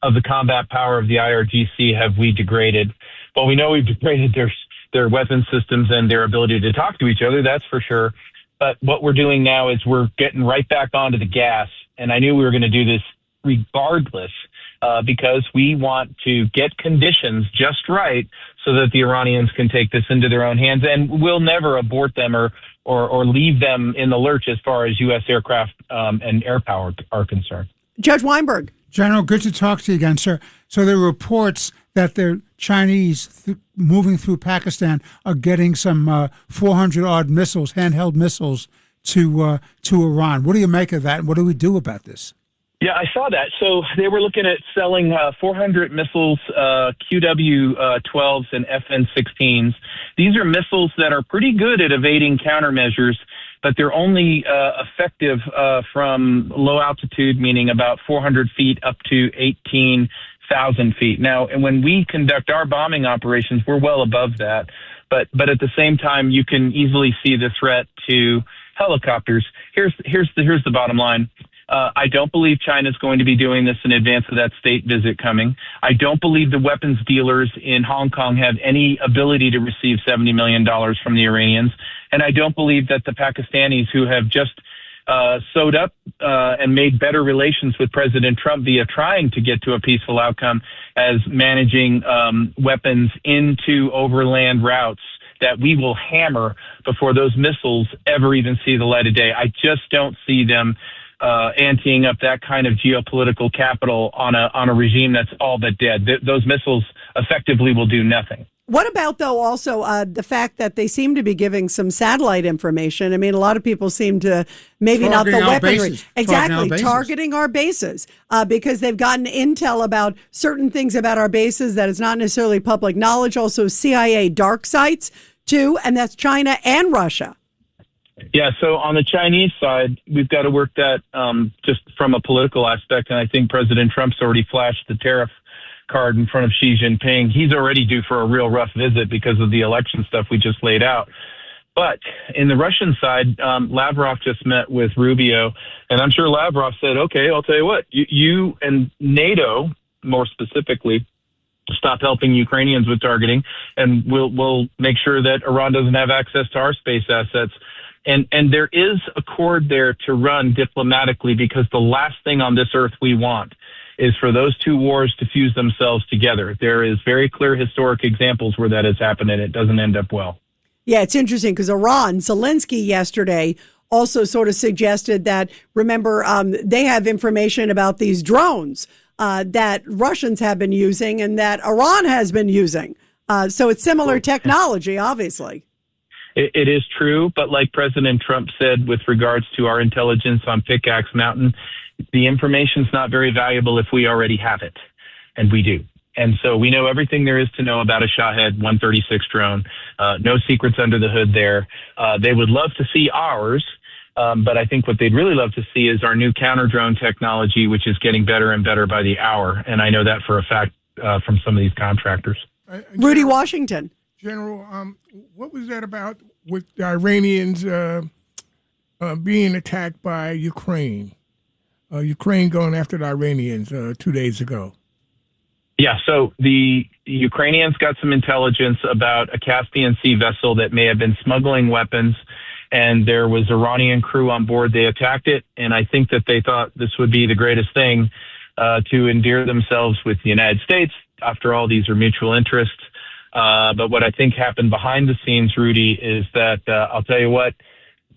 of the combat power of the IRGC have we degraded. Well, we know we've degraded their weapon systems and their ability to talk to each other, that's for sure. But what we're doing now is we're getting right back onto the gas. And I knew we were going to do this regardless, because we want to get conditions just right so that the Iranians can take this into their own hands, and we'll never abort them or leave them in the lurch as far as U.S. aircraft and air power are concerned. Judge Weinberg. General, good to talk to you again, sir. So there are reports that the Chinese moving through Pakistan are getting some 400-odd missiles, handheld missiles, to Iran. What do you make of that? What do we do about this? Yeah, I saw that. So they were looking at selling 400 missiles, QW-12s and FN-16s. These are missiles that are pretty good at evading countermeasures, but they're only effective from low altitude, meaning about 400 feet up to 18,000 feet. Now, and when we conduct our bombing operations, we're well above that. But at the same time, you can easily see the threat to helicopters. Here's the bottom line. I don't believe China's going to be doing this in advance of that state visit coming. I don't believe the weapons dealers in Hong Kong have any ability to receive $70 million from the Iranians. And I don't believe that the Pakistanis, who have just sewed up and made better relations with President Trump via trying to get to a peaceful outcome as managing weapons into overland routes that we will hammer before those missiles ever even see the light of day. I just don't see them anteing up that kind of geopolitical capital on a regime that's all but dead. Those missiles effectively will do nothing. What about, though, also the fact that they seem to be giving some satellite information? I mean, a lot of people seem to maybe not the weaponry. Exactly, targeting our bases because they've gotten intel about certain things about our bases that is not necessarily public knowledge. Also, CIA dark sites, too, and that's China and Russia. Yeah, so on the Chinese side, we've got to work that just from a political aspect, and I think President Trump's already flashed the tariff card in front of Xi Jinping. He's already due for a real rough visit because of the election stuff we just laid out. But in the Russian side, Lavrov just met with Rubio, and I'm sure Lavrov said, okay, I'll tell you what, you and NATO, more specifically, stop helping Ukrainians with targeting, and we'll make sure that Iran doesn't have access to our space assets. And there is a chord there to run diplomatically because the last thing on this earth we want is for those two wars to fuse themselves together. There is very clear historic examples where that has happened, and it doesn't end up well. Yeah, it's interesting because Iran, Zelensky yesterday also sort of suggested that, remember, they have information about these drones that Russians have been using and that Iran has been using. So it's similar technology, obviously. It is true, but like President Trump said with regards to our intelligence on Pickaxe Mountain, the information's not very valuable if we already have it, and we do. And so we know everything there is to know about a Shahed 136 drone. No secrets under the hood there. They would love to see ours, but I think what they'd really love to see is our new counter-drone technology, which is getting better and better by the hour. And I know that for a fact from some of these contractors. Rudy Washington. General, what was that about with the Iranians being attacked by Ukraine? Ukraine going after the Iranians 2 days ago. Yeah, so the Ukrainians got some intelligence about a Caspian Sea vessel that may have been smuggling weapons, and there was Iranian crew on board. They attacked it, and I think that they thought this would be the greatest thing to endear themselves with the United States. After all, these are mutual interests. But what I think happened behind the scenes, Rudy, is that I'll tell you what,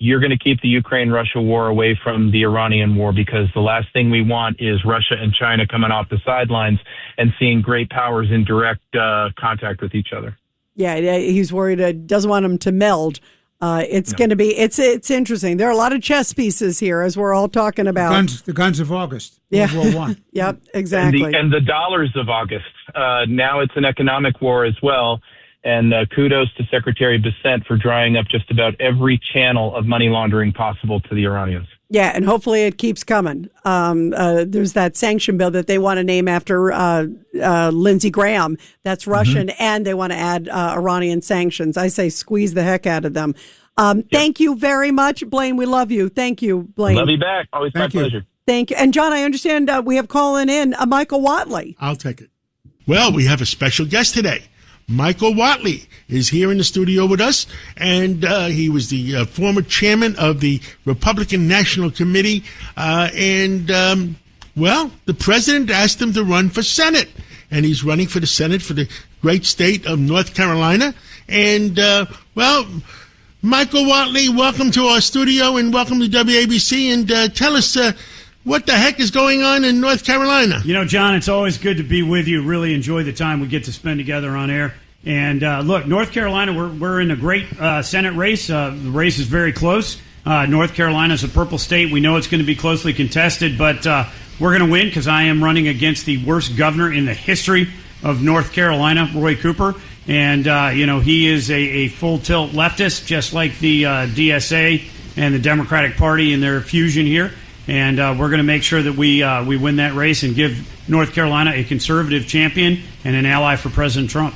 you're going to keep the Ukraine-Russia war away from the Iranian war because the last thing we want is Russia and China coming off the sidelines and seeing great powers in direct contact with each other. Yeah, he's worried. Doesn't want them to meld. It's going to be. It's interesting. There are a lot of chess pieces here, as we're all talking about. The guns of August. Yeah. World War I. Yep. Exactly. And the dollars of August. Now it's an economic war as well. And kudos to Secretary Bessent for drying up just about every channel of money laundering possible to the Iranians. Yeah, and hopefully it keeps coming. There's that sanction bill that they want to name after Lindsey Graham. That's Russian, and they want to add Iranian sanctions. I say squeeze the heck out of them. Thank you very much, Blaine. We love you. Thank you, Blaine. Love you back. Always my pleasure. Thank you. And, John, I understand we have calling in Michael Watley. I'll take it. Well, we have a special guest today. Michael Watley is here in the studio with us, and he was the former chairman of the Republican National Committee. The president asked him to run for Senate, and he's running for the Senate for the great state of North Carolina. And, Michael Watley, welcome to our studio and welcome to WABC, and tell us what the heck is going on in North Carolina? You know, John, it's always good to be with you. Really enjoy the time we get to spend together on air. And look, North Carolina, we're in a great Senate race. The race is very close. North Carolina is a purple state. We know it's going to be closely contested, but we're going to win because I am running against the worst governor in the history of North Carolina, Roy Cooper. And, he is a full-tilt leftist, just like the DSA and the Democratic Party in their fusion here. And we're going to make sure that we win that race and give North Carolina a conservative champion and an ally for President Trump.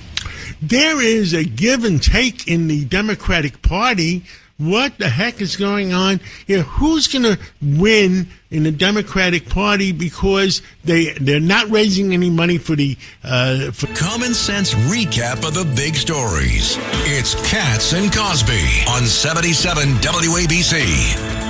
There is a give and take in the Democratic Party. What the heck is going on here? Who's going to win in the Democratic Party because they're not raising any money for the Common Sense recap of the big stories. It's Cats and Cosby on 77 WABC.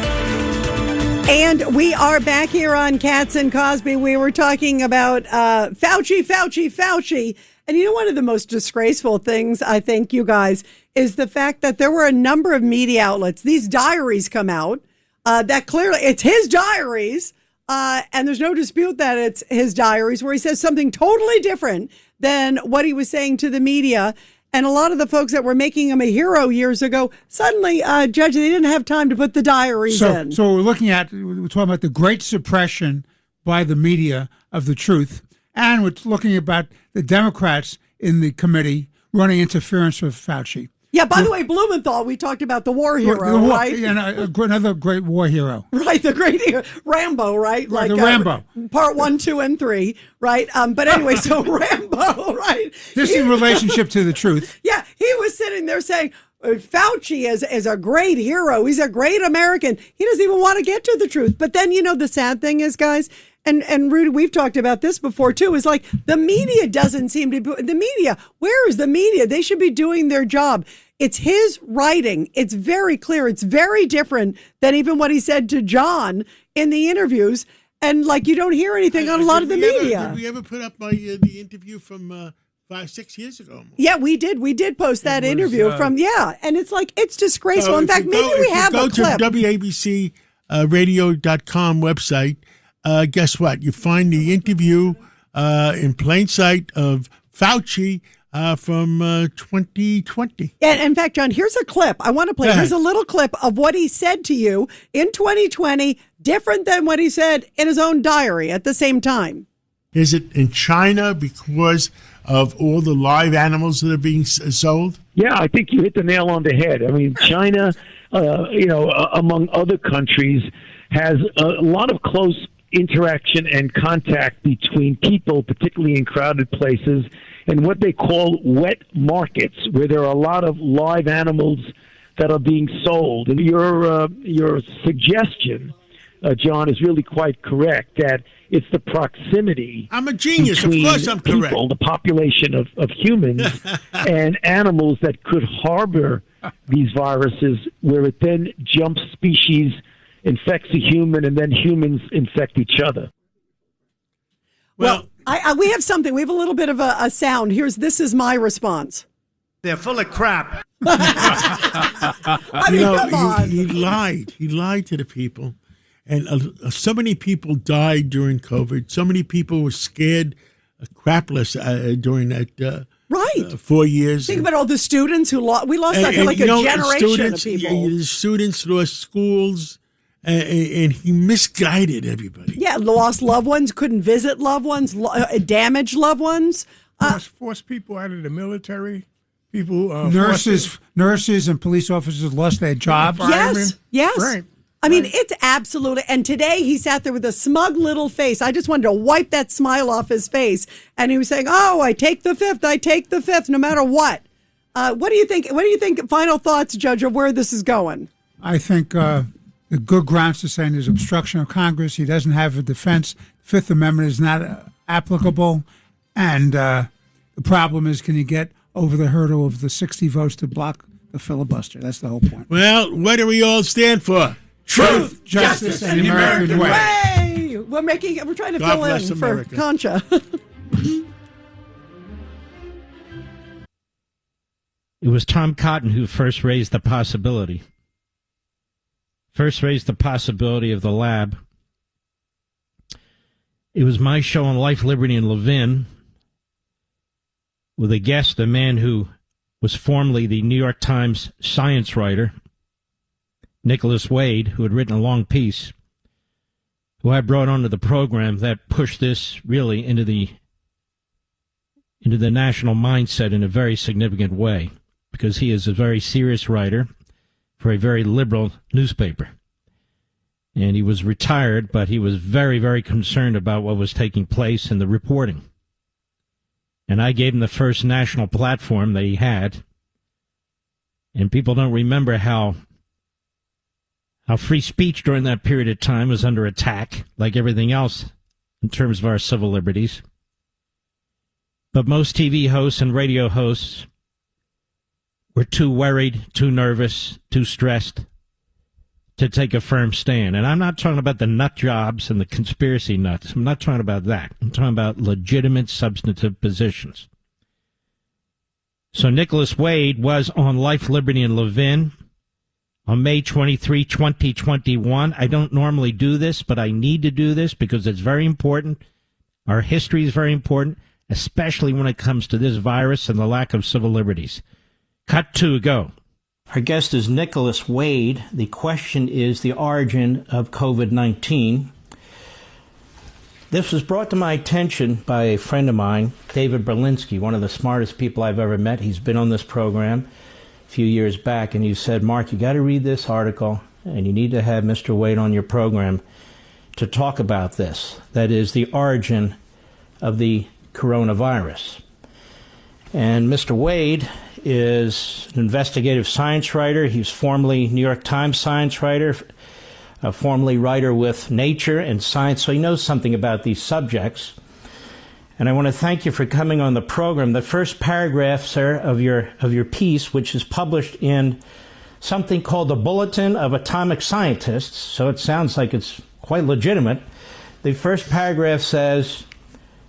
And we are back here on Cats and Cosby. We were talking about Fauci. And you know, one of the most disgraceful things, I think, you guys, is the fact that there were a number of media outlets. These diaries come out that clearly it's his diaries. And there's no dispute that it's his diaries, where he says something totally different than what he was saying to the media. And a lot of the folks that were making him a hero years ago, suddenly, Judge, they didn't have time to put the diaries in. So we're talking about the great suppression by the media of the truth. And we're looking about the Democrats in the committee running interference with Fauci. Yeah, by the way, Blumenthal, we talked about the war hero, right? And another great war hero. Right, the great hero. Rambo, right? Right, like, Rambo. Part 1, 2, and 3, right? But anyway, so Rambo, right? This is in relationship to the truth. Yeah, he was sitting there saying, Fauci is a great hero. He's a great American. He doesn't even want to get to the truth. But then, you know, the sad thing is, guys, and Rudy, we've talked about this before, too, is like the media doesn't seem to be, the media, where is the media? They should be doing their job. It's his writing. It's very clear. It's very different than even what he said to John in the interviews. And like, you don't hear anything on a lot of the media. Did we ever put up the interview from 5-6 years ago? Yeah, we did. We did post that interview from, and it's like, it's disgraceful. In fact, maybe we have a clip. Go to WABC radio.com website. Guess what? You find the interview in plain sight of Fauci from 2020. And in fact, John, here's a clip I want to play. Here's a little clip of what he said to you in 2020, different than what he said in his own diary at the same time. Is it in China because of all the live animals that are being sold? Yeah, I think you hit the nail on the head. I mean, China, among other countries, has a lot of close interaction and contact between people, particularly in crowded places, and what they call wet markets, where there are a lot of live animals that are being sold. And your suggestion, John, is really quite correct, that it's the proximity. I'm a genius. Of course I'm correct. People, the population of humans and animals that could harbor these viruses, where it then jumps species, infects a human, and then humans infect each other. Well, we have something. We have a little bit of a sound. This is my response. They're full of crap. I mean, come on. He lied. He lied to the people. And so many people died during COVID. So many people were scared crapless during that 4 years. Think about all the students who lost. We lost, I feel like, a generation of people. The students lost schools. And he misguided everybody. Yeah, lost loved ones, couldn't visit loved ones, damaged loved ones. Forced people out of the military. People, nurses and police officers lost their jobs. Yes. Right. I mean, it's absolutely. And today he sat there with a smug little face. I just wanted to wipe that smile off his face. And he was saying, "Oh, I take the fifth, no matter what." What do you think? What do you think? Final thoughts, Judge, of where this is going? I think the good grounds to saying there's obstruction of Congress. He doesn't have a defense. Fifth Amendment is not applicable. And the problem is, can he get over the hurdle of the 60 votes to block the filibuster? That's the whole point. Well, what do we all stand for? Truth, justice, and the American way. We're trying to God fill bless in America. for Concha. It was Tom Cotton who first raised the possibility of the lab. It was my show on Life, Liberty, and Levin with a guest, a man who was formerly the New York Times science writer, Nicholas Wade, who had written a long piece, who I brought onto the program that pushed this really into the national mindset in a very significant way, because he is a very serious writer for a very liberal newspaper. And he was retired, but he was very, very concerned about what was taking place in the reporting. And I gave him the first national platform that he had. And people don't remember how free speech during that period of time was under attack, like everything else in terms of our civil liberties. But most TV hosts and radio hosts were too worried, too nervous, too stressed to take a firm stand. And I'm not talking about the nut jobs and the conspiracy nuts. I'm not talking about that. I'm talking about legitimate, substantive positions. So Nicholas Wade was on Life, Liberty, and Levin on May 23, 2021. I don't normally do this, but I need to do this because it's very important. Our history is very important, especially when it comes to this virus and the lack of civil liberties. Cut 2, go. Our guest is Nicholas Wade. The question is the origin of COVID-19. This was brought to my attention by a friend of mine, David Berlinski, one of the smartest people I've ever met. He's been on this program a few years back, and he said, Mark, you got to read this article, and you need to have Mr. Wade on your program to talk about this. That is the origin of the coronavirus. And Mr. Wade is an investigative science writer. He's formerly New York Times science writer, formerly writer with Nature and Science, so he knows something about these subjects. And I want to thank you for coming on the program. The first paragraph, sir, of your piece, which is published in something called the Bulletin of Atomic Scientists, so it sounds like it's quite legitimate. The first paragraph says,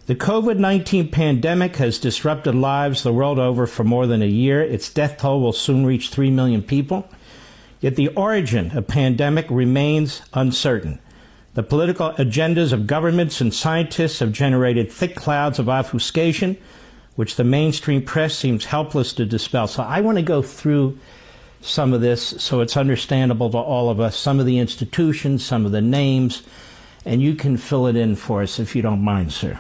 the COVID-19 pandemic has disrupted lives the world over for more than a year. Its death toll will soon reach 3 million people. Yet the origin of pandemic remains uncertain. The political agendas of governments and scientists have generated thick clouds of obfuscation, which the mainstream press seems helpless to dispel. So I want to go through some of this so it's understandable to all of us, some of the institutions, some of the names, and you can fill it in for us if you don't mind, sir.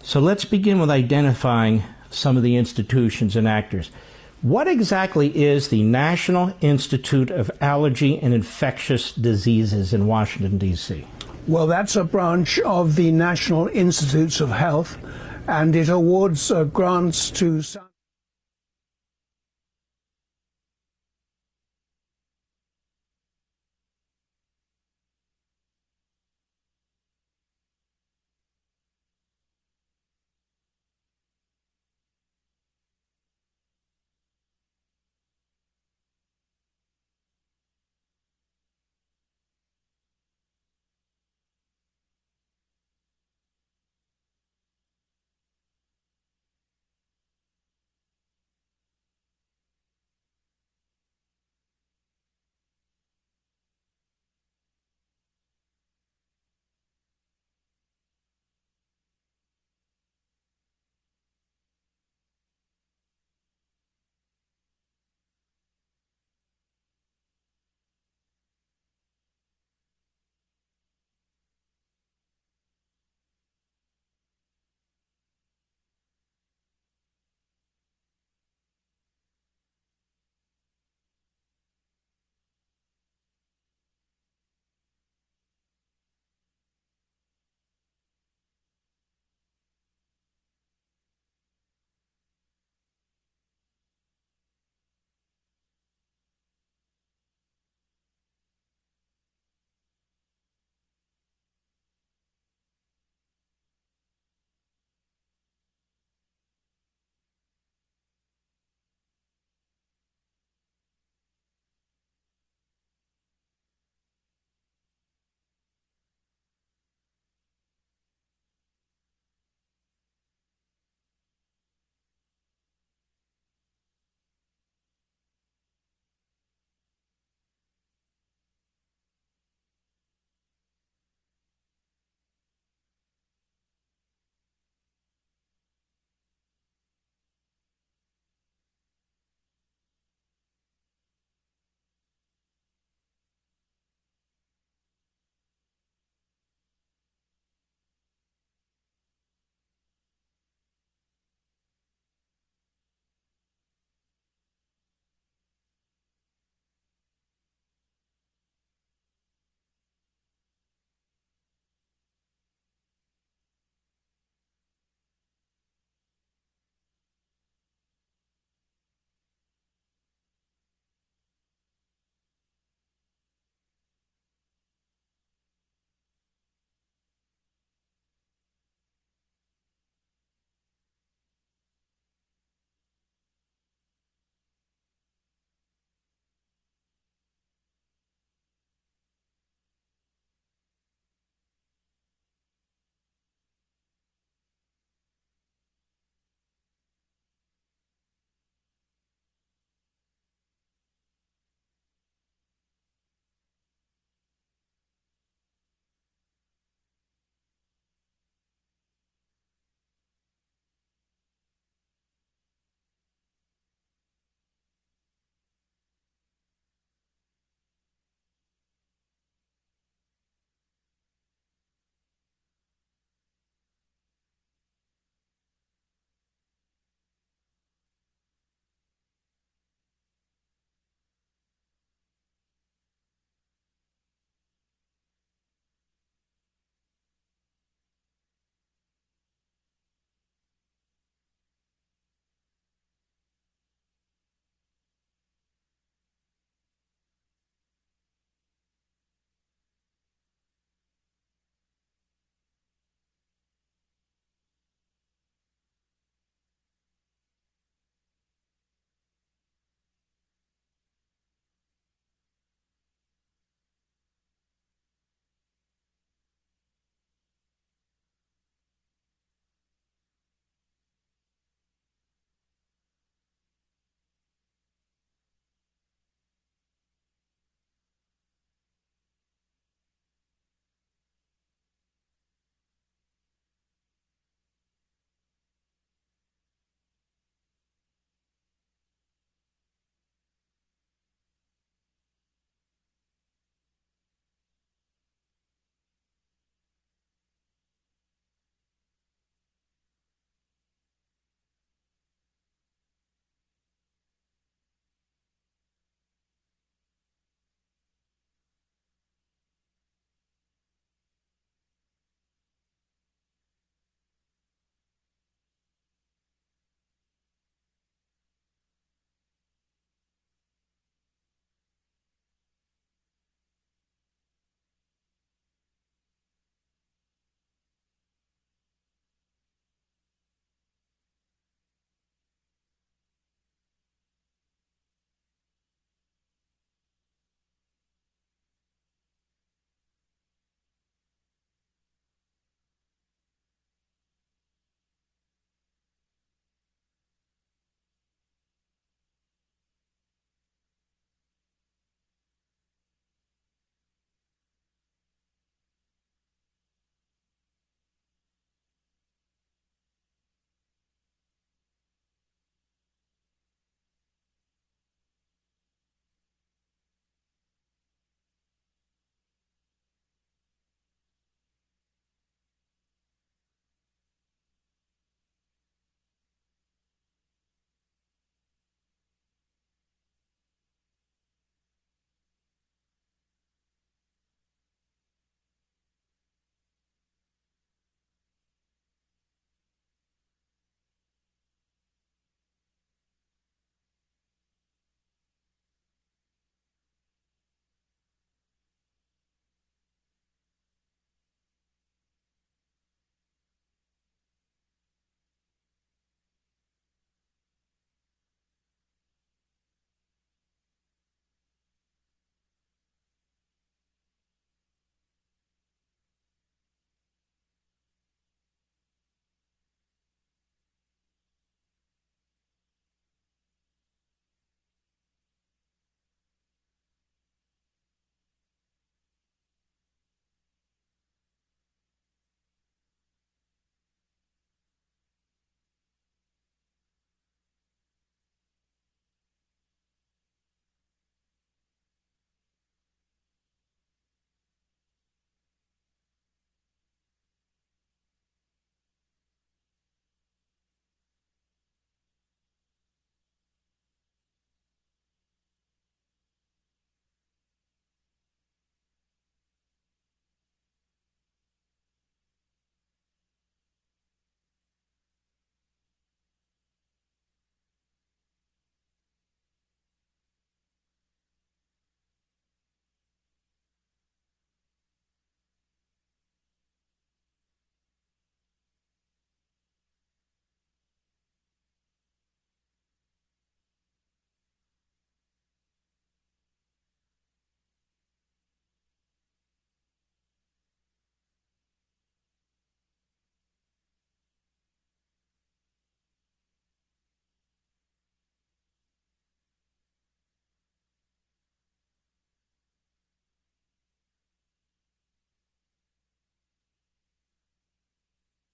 So let's begin with identifying some of the institutions and actors. What exactly is the National Institute of Allergy and Infectious Diseases in Washington, D.C.? Well, that's a branch of the National Institutes of Health, and it awards grants to